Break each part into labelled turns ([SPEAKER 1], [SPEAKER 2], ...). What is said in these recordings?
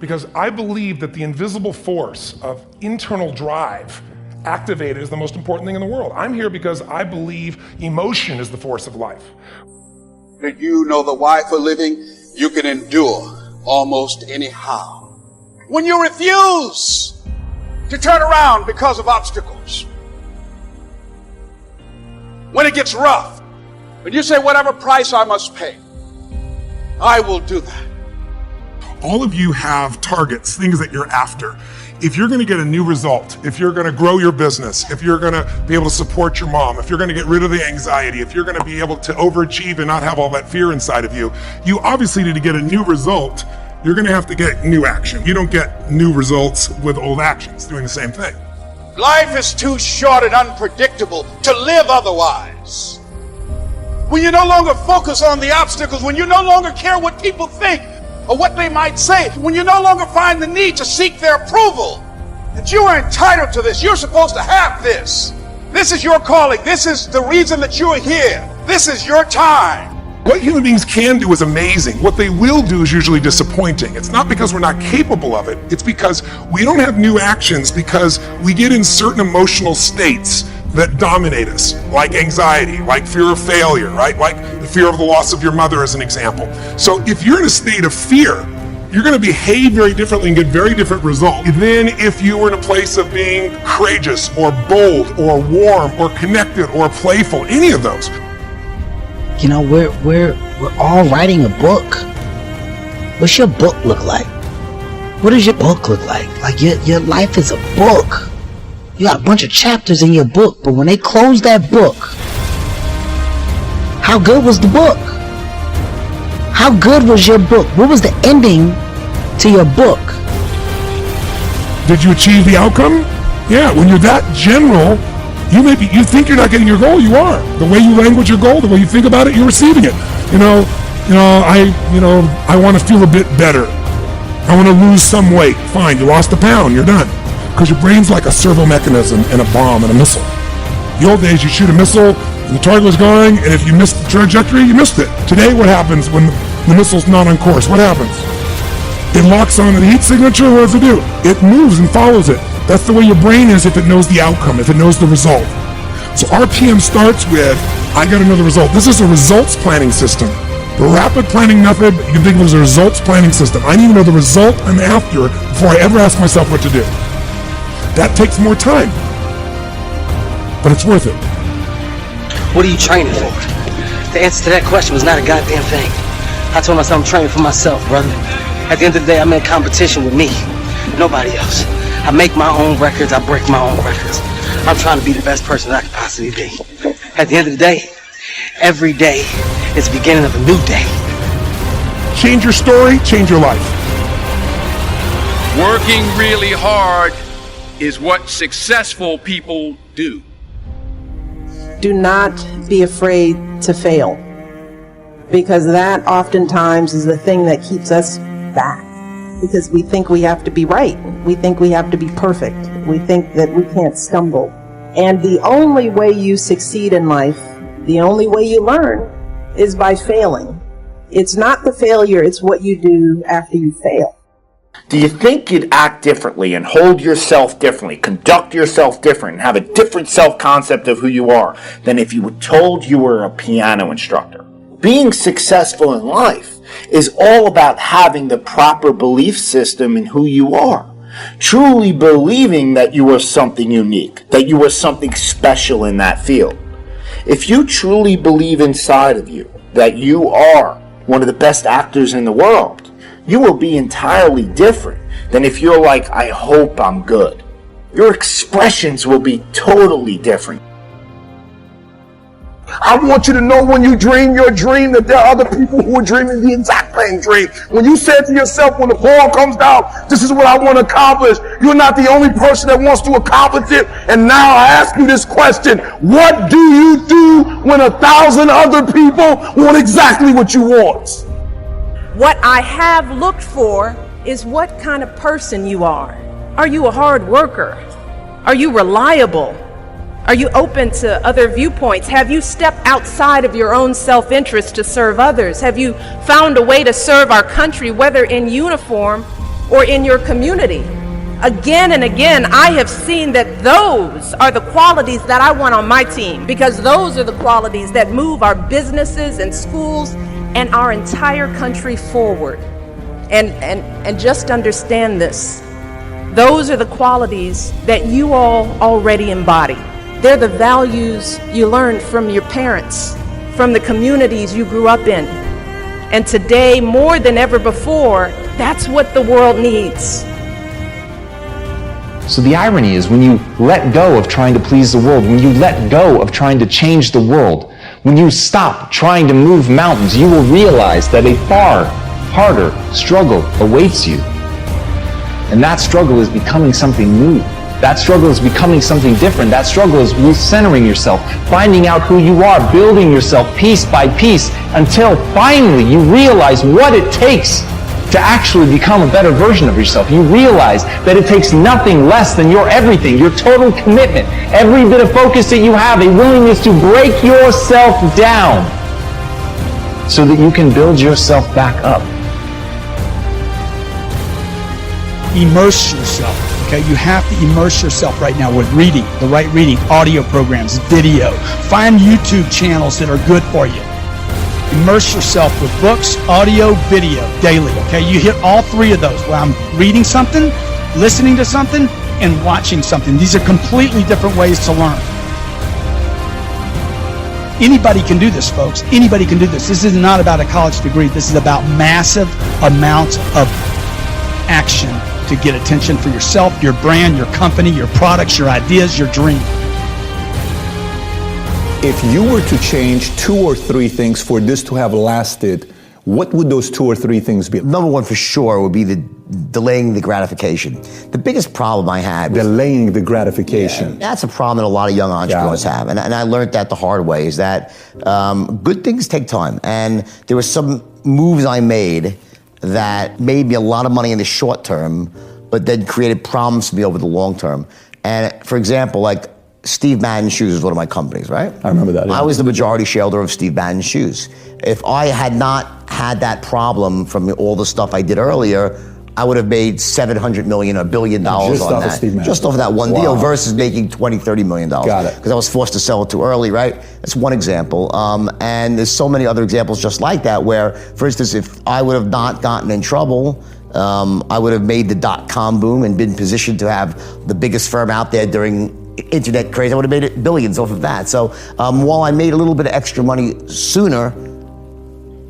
[SPEAKER 1] because I believe that the invisible force of internal drive activated is the most important thing in the world. I'm here because I believe emotion is the force of life.
[SPEAKER 2] That you know the why for living, you can endure almost anyhow. When you refuse to turn around because of obstacles, when it gets rough, when you say whatever price I must pay, I will do that.
[SPEAKER 1] All of you have targets, things that you're after. If you're going to get a new result, if you're going to grow your business, if you're going to be able to support your mom, if you're going to get rid of the anxiety, if you're going to be able to overachieve and not have all that fear inside of you, you obviously need to get a new result. You're going to have to get new action. You don't get new results with old actions doing the same thing.
[SPEAKER 2] Life is too short and unpredictable to live otherwise. When you no longer focus on the obstacles, when you no longer care what people think or what they might say, when you no longer find the need to seek their approval, that you are entitled to this, you're supposed to have this. This is your calling. This is the reason that you are here. This is your time.
[SPEAKER 1] What human beings can do is amazing. What they will do is usually disappointing. It's not because we're not capable of it. It's because we don't have new actions, because we get in certain emotional states that dominate us, like anxiety, like fear of failure, right? Like the fear of the loss of your mother as an example. So if you're in a state of fear, you're going to behave very differently and get very different results than if you were in a place of being courageous or bold or warm or connected or playful, any of those.
[SPEAKER 3] You know, we're all writing a book. What's your book look like? What does your book look like? Like your life is a book. You got a bunch of chapters in your book, but when they close that book, how good was the book? How good was your book? What was the ending to your book?
[SPEAKER 1] Did you achieve the outcome? Yeah, when you're that general, you think you're not getting your goal, you are. The way you language your goal, the way you think about it, you're receiving it. I want to feel a bit better. I want to lose some weight. Fine, you lost a pound, you're done. Because your brain's like a servo mechanism and a bomb and a missile. The old days, you shoot a missile, and the target was going, and if you missed the trajectory, you missed it. Today, what happens when the missile's not on course? What happens? It locks on the heat signature, what does it do? It moves and follows it. That's the way your brain is if it knows the outcome, if it knows the result. So RPM starts with, I got to know the result. This is a results planning system. The rapid planning method, you can think of it as a results planning system. I need to know the result I'm after before I ever ask myself what to do. That takes more time, but it's worth it.
[SPEAKER 3] What are you training for? The answer to that question was not a goddamn thing. I told myself I'm training for myself, brother. At the end of the day, I'm in competition with me, nobody else. I make my own records, I break my own records. I'm trying to be the best person I can possibly be. At the end of the day, every day is the beginning of a new day.
[SPEAKER 1] Change your story, change your life.
[SPEAKER 4] Working really hard is what successful people do.
[SPEAKER 5] Do not be afraid to fail, because that oftentimes is the thing that keeps us back, because we think we have to be right. We think we have to be perfect. We think that we can't stumble. And the only way you succeed in life, the only way you learn, is by failing. It's not the failure, it's what you do after you fail.
[SPEAKER 6] Do you think you'd act differently and hold yourself differently, conduct yourself different, and have a different self-concept of who you are than if you were told you were a piano instructor? Being successful in life is all about having the proper belief system in who you are. Truly believing that you are something unique, that you are something special in that field. If you truly believe inside of you that you are one of the best actors in the world, you will be entirely different than if you're like, I hope I'm good. Your expressions will be totally different.
[SPEAKER 7] I want you to know when you dream your dream that there are other people who are dreaming the exact same dream. When you said to yourself, when the ball comes down, this is what I want to accomplish, you're not the only person that wants to accomplish it. And now I ask you this question: what do you do when 1,000 other people want exactly what you want?
[SPEAKER 5] What I have looked for is what kind of person you are. Are you a hard worker? Are you reliable? Are you open to other viewpoints? Have you stepped outside of your own self-interest to serve others? Have you found a way to serve our country, whether in uniform or in your community. Again and again, I have seen that those are the qualities that I want on my team, because those are the qualities that move our businesses and schools and our entire country forward. And just understand this. Those are the qualities that you all already embody. They're the values you learned from your parents, from the communities you grew up in. And today, more than ever before, that's what the world needs.
[SPEAKER 8] So the irony is, when you let go of trying to please the world, when you let go of trying to change the world, when you stop trying to move mountains, you will realize that a far harder struggle awaits you. And that struggle is becoming something new. That struggle is becoming something different. That struggle is recentering yourself, finding out who you are, building yourself piece by piece, until finally you realize what it takes to actually become a better version of yourself. You realize that it takes nothing less than your everything, your total commitment, every bit of focus that you have, a willingness to break yourself down so that you can build yourself back up.
[SPEAKER 9] Immerse yourself, okay? You have to immerse yourself right now with reading, the right reading, audio programs, video. Find YouTube channels that are good for you. Immerse yourself with books, audio, video, daily, okay? You hit all three of those. Well, I'm reading something, listening to something, and watching something. These are completely different ways to learn. Anybody can do this, folks. Anybody can do this. This is not about a college degree. This is about massive amounts of action to get attention for yourself, your brand, your company, your products, your ideas, your dream.
[SPEAKER 10] If you were to change 2 or 3 things for this to have lasted, what would those 2 or 3 things be?
[SPEAKER 11] Number one for sure would be the delaying the gratification. The biggest problem I had was
[SPEAKER 10] delaying the gratification.
[SPEAKER 11] Yeah, that's a problem that a lot of young entrepreneurs have. And I learned that the hard way, is that good things take time. And there were some moves I made that made me a lot of money in the short term, but then created problems for me over the long term. And for example, like Steve Madden's Shoes is one of my companies, right?
[SPEAKER 10] I remember that. Yeah.
[SPEAKER 11] I was the majority shareholder of Steve Madden's Shoes. If I had not had that problem from all the stuff I did earlier, I would have made $700 million or $1 billion on that. Just off of that one deal versus making $20, $30 million.
[SPEAKER 10] Got it.
[SPEAKER 11] Because I was forced to sell it too early, right? That's one example. And there's so many other examples just like that where, for instance, if I would have not gotten in trouble, I would have made the .com boom and been positioned to have the biggest firm out there during internet craze. I would have made it billions off of that. So while I made a little bit of extra money sooner,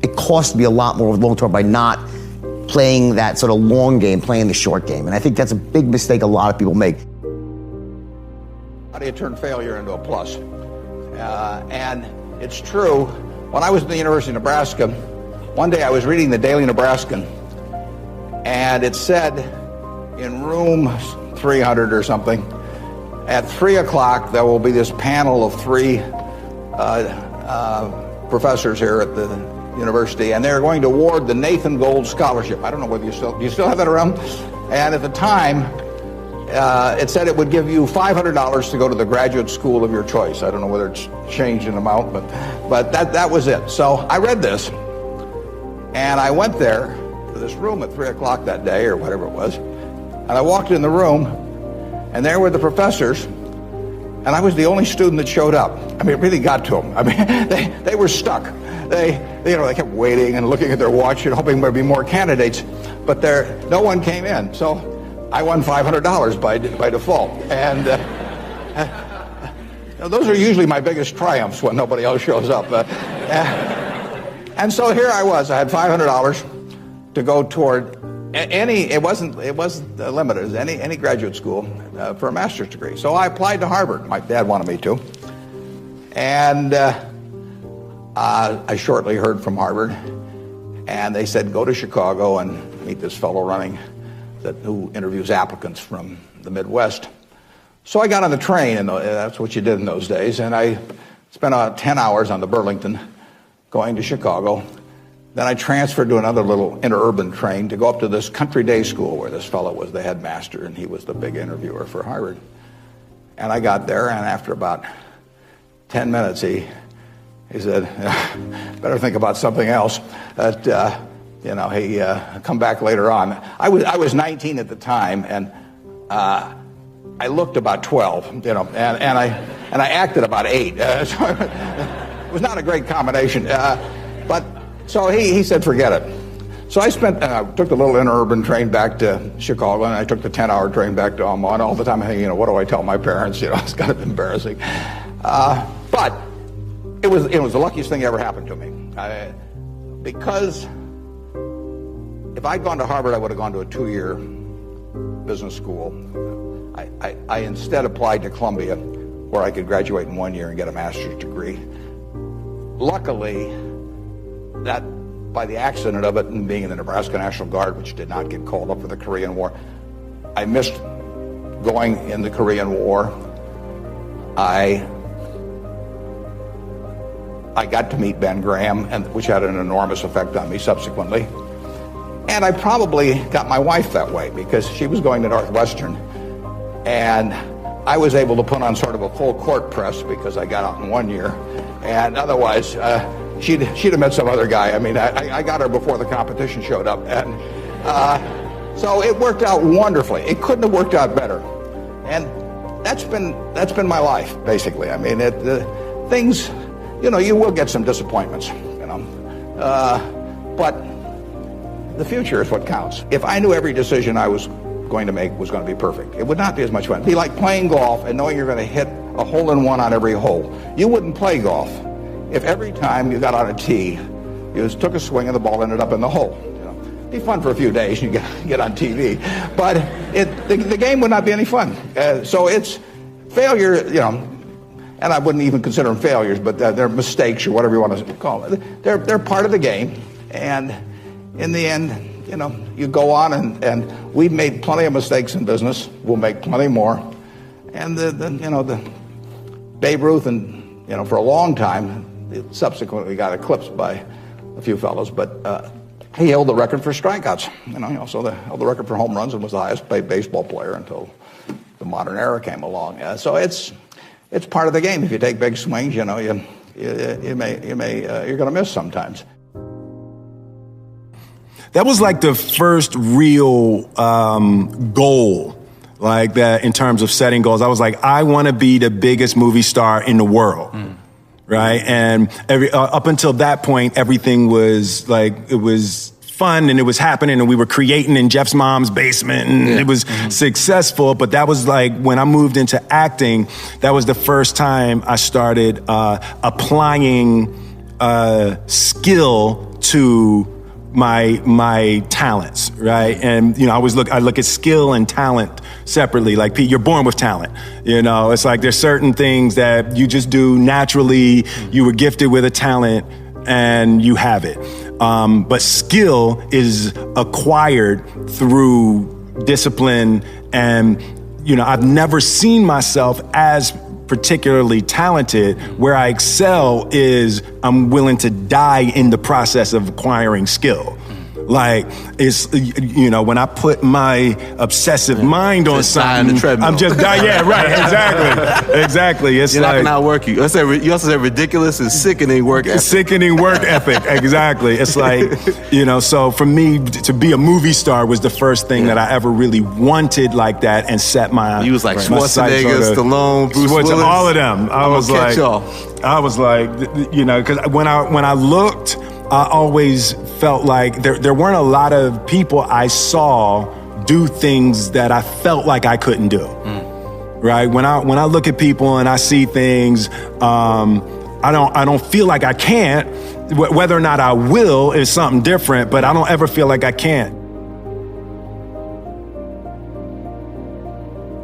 [SPEAKER 11] it cost me a lot more long term by not playing that sort of long game, playing the short game. And I think that's a big mistake a lot of people make.
[SPEAKER 12] How do you turn failure into a plus? And it's true. When I was at the University of Nebraska, one day I was reading the Daily Nebraskan, and it said in room 300 or something, at 3 o'clock there will be this panel of 3 professors here at the university, and they're going to award the Nathan Gold Scholarship. I don't know whether do you still have that around? And at the time, it said it would give you $500 to go to the graduate school of your choice. I don't know whether it's changed in amount, but that was it. So I read this, and I went there to this room at 3 o'clock that day, or whatever it was, and I walked in the room, and there were the professors, and I was the only student that showed up. I mean, it really got to them. I mean, they were stuck. They kept waiting and looking at their watch and hoping there'd be more candidates, but no one came in. So I won $500 by default. And those are usually my biggest triumphs when nobody else shows up. And so here I was. I had $500 to go toward it wasn't limited. It was any graduate school for a master's degree. So I applied to Harvard. My dad wanted me to. And I shortly heard from Harvard, and they said, go to Chicago and meet this fellow who interviews applicants from the Midwest. So I got on the train, and that's what you did in those days, and I spent 10 hours on the Burlington going to Chicago. Then I transferred to another little interurban train to go up to this country day school where this fellow was the headmaster, and he was the big interviewer for Harvard. And I got there, and after about 10 minutes, he said, better think about something else. You know, he come back later on. I was 19 at the time, and I looked about 12. You know, and I acted about 8. So it was not a great combination. But so he said, forget it. So I took the little interurban train back to Chicago, and I took the 10-hour train back to Omaha. And all the time I'm thinking, you know, what do I tell my parents? You know, it's kind of embarrassing. But it was the luckiest thing that ever happened to me. Because if I'd gone to Harvard, I would have gone to a 2-year business school. I instead applied to Columbia, where I could graduate in 1 year and get a master's degree. Luckily, that by the accident of it and being in the Nebraska National Guard, which did not get called up for the Korean War, I missed going in the Korean War. I got to meet Ben Graham, which had an enormous effect on me subsequently. And I probably got my wife that way because she was going to Northwestern. And I was able to put on sort of a full court press because I got out in 1 year. And otherwise, she'd have met some other guy. I mean, I got her before the competition showed up. And so it worked out wonderfully. It couldn't have worked out better. And that's been my life, basically. I mean, things, you know, you will get some disappointments, you know. But the future is what counts. If I knew every decision I was going to make was going to be perfect, it would not be as much fun. It'd be like playing golf and knowing you're going to hit a hole-in-one on every hole. You wouldn't play golf if every time you got on a tee, you just took a swing and the ball ended up in the hole. You know, it'd be fun for a few days and you get on TV, but the game would not be any fun. So it's failure, you know, and I wouldn't even consider them failures, but they're mistakes or whatever you want to call it. They're part of the game, and in the end, you know, you go on, and we've made plenty of mistakes in business. We'll make plenty more, and the Babe Ruth, and you know, for a long time, it subsequently got eclipsed by a few fellows, but he held the record for strikeouts. You know, he also held the record for home runs and was the highest paid baseball player until the modern era came along. So it's part of the game. If you take big swings, you know, you're going to miss sometimes.
[SPEAKER 13] That was like the first real goal, like that in terms of setting goals. I was like, I want to be the biggest movie star in the world, right? And up until that point, everything was like, it was fun and it was happening and we were creating in Jeff's mom's basement and it was successful. But that was like when I moved into acting, that was the first time I started applying skill to my talents, right? And you know, I look at skill and talent separately. Like, Pete, you're born with talent. You know, it's like there's certain things that you just do naturally. You were gifted with a talent and you have it. But skill is acquired through discipline. And, you know, I've never seen myself as particularly talented. Where I excel is I'm willing to die in the process of acquiring skill. Like, it's, you know, when I put my obsessive mind on something, I'm just dying. Yeah, right. Exactly. It's
[SPEAKER 14] you're
[SPEAKER 13] like,
[SPEAKER 14] not gonna outwork you. You also said ridiculous and sickening work ethic.
[SPEAKER 13] Sickening work ethic. Exactly. It's like, you know, so for me to be a movie star was the first thing that I ever really wanted like that and set my.
[SPEAKER 14] You was like Schwarzenegger, Stallone, Bruce Willis,
[SPEAKER 13] all of them. I was like, you know, because when I looked, I always felt like there weren't a lot of people I saw do things that I felt like I couldn't do. Right? When I look at people and I see things, I don't feel like I can't. Whether or not I will is something different, but I don't ever feel like I can't.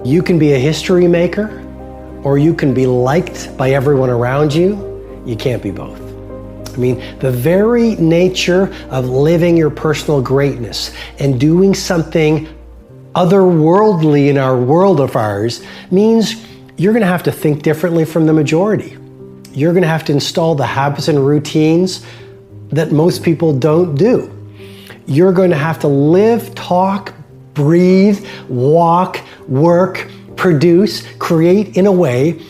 [SPEAKER 15] You can be a history maker, or you can be liked by everyone around you. You can't be both. I mean, the very nature of living your personal greatness and doing something otherworldly in our world of ours means you're going to have to think differently from the majority. You're going to have to install the habits and routines that most people don't do. You're going to have to live, talk, breathe, walk, work, produce, create in a way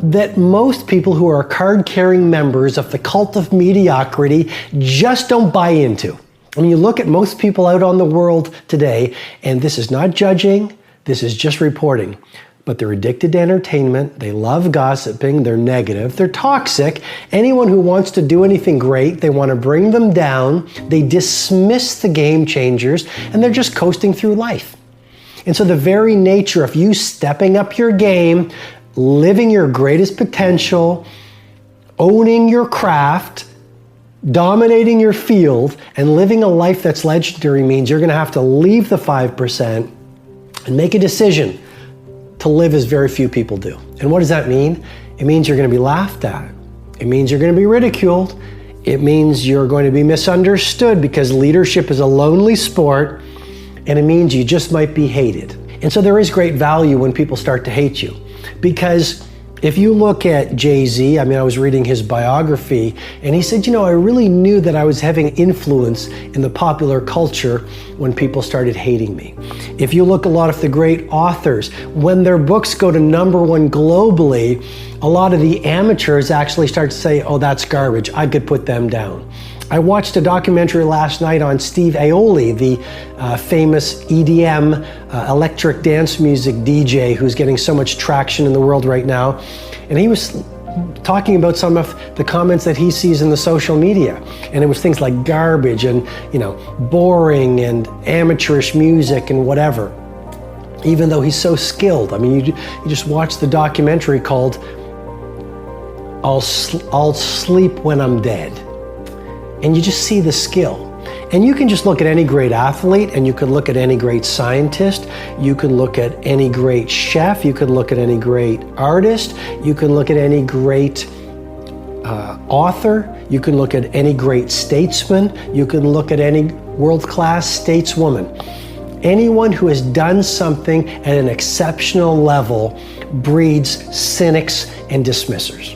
[SPEAKER 15] that most people who are card-carrying members of the cult of mediocrity just don't buy into. I mean, you look at most people out on the world today, and this is not judging, this is just reporting. But they're addicted to entertainment, they love gossiping, they're negative, they're toxic. Anyone who wants to do anything great, they want to bring them down, they dismiss the game changers, and they're just coasting through life. And so the very nature of you stepping up your game, living your greatest potential, owning your craft, dominating your field, and living a life that's legendary means you're going to have to leave the 5% and make a decision to live as very few people do. And what does that mean? It means you're going to be laughed at. It means you're going to be ridiculed. It means you're going to be misunderstood because leadership is a lonely sport, and it means you just might be hated. And so there is great value when people start to hate you, because if you look at Jay-Z, I mean, I was reading his biography, and he said, I really knew that I was having influence in the popular culture when people started hating me. If you look at a lot of the great authors, when their books go to #1 globally, a lot of the amateurs actually start to say, oh, that's garbage, I could put them down. I watched a documentary last night on Steve Aoki, the famous EDM, electric dance music DJ who's getting so much traction in the world right now. And he was talking about some of the comments that he sees in the social media. And it was things like garbage and, boring and amateurish music and whatever. Even though he's so skilled. I mean, you just watch the documentary called I'll Sleep When I'm Dead. And you just see the skill. And you can just look at any great athlete, and you can look at any great scientist, you can look at any great chef, you can look at any great artist, you can look at any great author, you can look at any great statesman, you can look at any world-class stateswoman. Anyone who has done something at an exceptional level breeds cynics and dismissers.